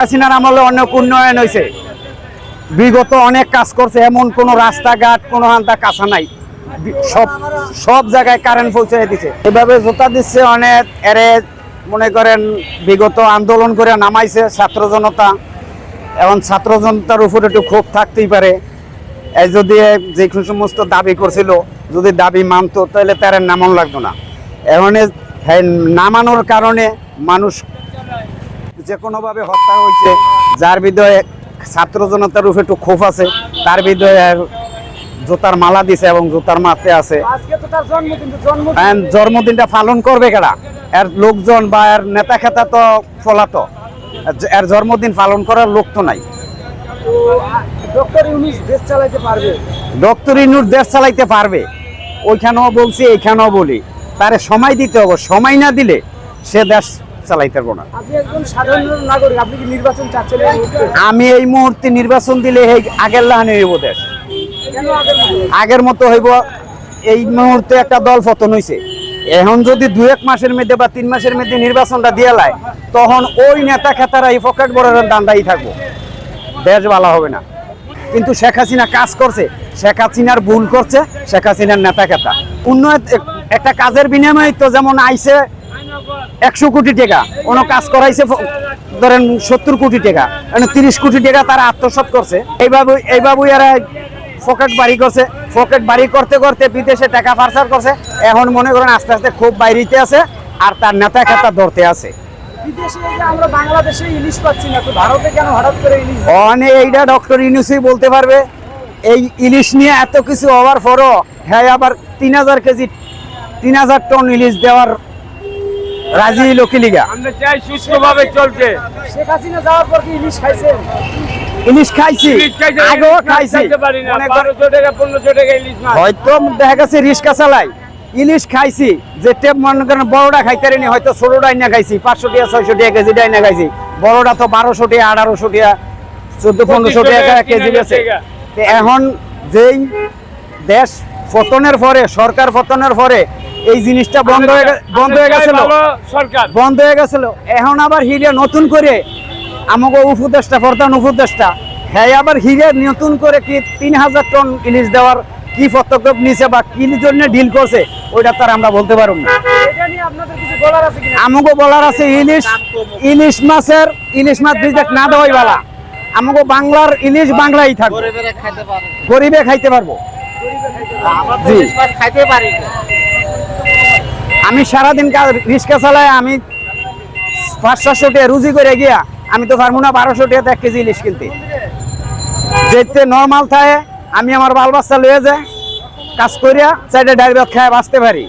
হাসিনার আমলে অনেক উন্নয়ন হয়েছে, বিগত অনেক কাজ করছে, এমন কোনো রাস্তাঘাট কোনো হান্তা কাঁচা নাই, সব সব জায়গায় কারেন্ট পৌঁছে দিচ্ছে। এভাবে জোতা দিচ্ছে অনেক, এরে মনে করেন বিগত আন্দোলন করে নামাইছে ছাত্র জনতা, এখন ছাত্র জনতার উপর একটু ক্ষোভ থাকতেই পারে। এই যদি যে সমস্ত দাবি করছিল যদি দাবি মানতো তাহলে তার নামন লাগতো না। এখন না মানার কারণে মানুষ যে কোনোভাবে হত্যা হয়েছে, যার বিরুদ্ধে ছাত্র জনতার উপরে একটু ক্ষোভ আছে, তার বিরুদ্ধে জুতার মালা দিছে এবং জুতার মারতে আছে। জন্মদিনটা পালন করবে কারা? এর লোকজন বা এর নেতা খেতা তো ফলাতো, এর জন্মদিন পালন করার লোক তো নাই। ডক্টর ইউনূস দেশ চালাইতে পারবে? ডক্টর ইউনূস দেশ চালাইতে পারবে, ওইখানেও বলছি এইখানেও বলি, তারে সময় দিতে হবে। সময় না দিলে সে দেশ চালাইতে পারবো না। আপনি একজন সাধারণ নাগরিক, আপনি কি নির্বাচন চাচ্ছেন? আমি এই মুহূর্তে নির্বাচন দিলে এই আগের লাহানি হইব দেশ, আগের মতো হইব। এই মুহূর্তে একটা দল পতন হয়েছে, এখন যদি 2-1 মাসের মধ্যে বা 3 মাসের মধ্যে নির্বাচনটা দিয়ে লাই, তখন ওই নেতা খেতারা এই পকেট বড় দান্দাই থাকবো, দেশ ভালো হবে না। কিন্তু শেখ হাসিনা কাজ করছে, শেখ হাসিনার ভুল করছে শেখ হাসিনার নেতা খেতা। উন্নয়ন একটা কাজের বিনিময়ে তো যেমন আইছে 100 কোটি টাকা, কোনো কাজ করাইছে ধরেন 70 কোটি টাকা, 30 কোটি টাকা তারা আত্মসাৎ করছে। এইভাবে এরা পকেট বাড়ি করছে, পকেট বাড়ি করতে করতে বিদেশে টাকা পাচার করছে। এখন মনে করেন আস্তে আস্তে খুব বাইরেতে আছে, আর তার নেতা খেতা ধরতে আছে। আমরা বাংলাদেশে ইলিশ পাচ্ছি না, তো ভারতে কেন হঠাৎ করে ইলিশ? অনেক এইটা ডক্টর ইউনূসই বলতে পারবে। এই ইলিশ নিয়ে এত কিছু হওয়ার পরও হ্যাঁ আবার 3000 কেজি 3000 টন ইলিশ দেওয়ার রাজি লোকিলিগা। আমরা চাই সুস্থভাবে চলছে। শেখ হাসিনা যাওয়ার পর কি ইলিশ খাইছেন? ইলিশ খাইছি, আগেও খাইছি। 1200 টাকা 1500 টাকা ইলিশ মাছ। হয়তো দেখা গেছে রিস্কা চালাই, ইলিশ খাইছি, যে টেপ মনে করেন বড়টা খাইতে পারিনি, হয়তো ছোটটাই না খাইছি, 500 টাকা 600 টাকা কেজি ডাই না খাইছি। বড়টা তো 1200 টাকা 1800 টাকা 1400-1500 টাকা কেজি গেছে। এখন যেই দেশ পতনের পরে, সরকার পতনের পরে এই জিনিসটা বন্ধ হয়ে গেছিল। এখন আবার হিরে নতুন করে আমাকে উপদেষ্টা, প্রধান উপদেষ্টা, হ্যাঁ আবার হিরে নতুন করে কি 3000 টন ইলিশ দেওয়ার কি পদক্ষেপ নিছে বা কি জন্য ডিল করছে, ওইটা তার আমরা বলতে পারব না। আমাকে বলার আছে ইলিশ মাছ বিদেশ না দেওয়াই ভালো। আমাকে বাংলার ইলিশ বাংলাই থাকবে, গরিবে খাইতে পারবো। আমি সারাদিন রিক্সা চালাই, আমি 500-700 টাকা রুজি করে গিয়া আমি তো পারবো না 1200 টাকা 1 কেজি ইলিশ কিনতে। যেতে নর্মাল থাকে, আমি আমার বাল বাচ্চা লয়ে যাই, কাজ করিয়া 4টা ডাইল ভাত খায় বাঁচতে পারি।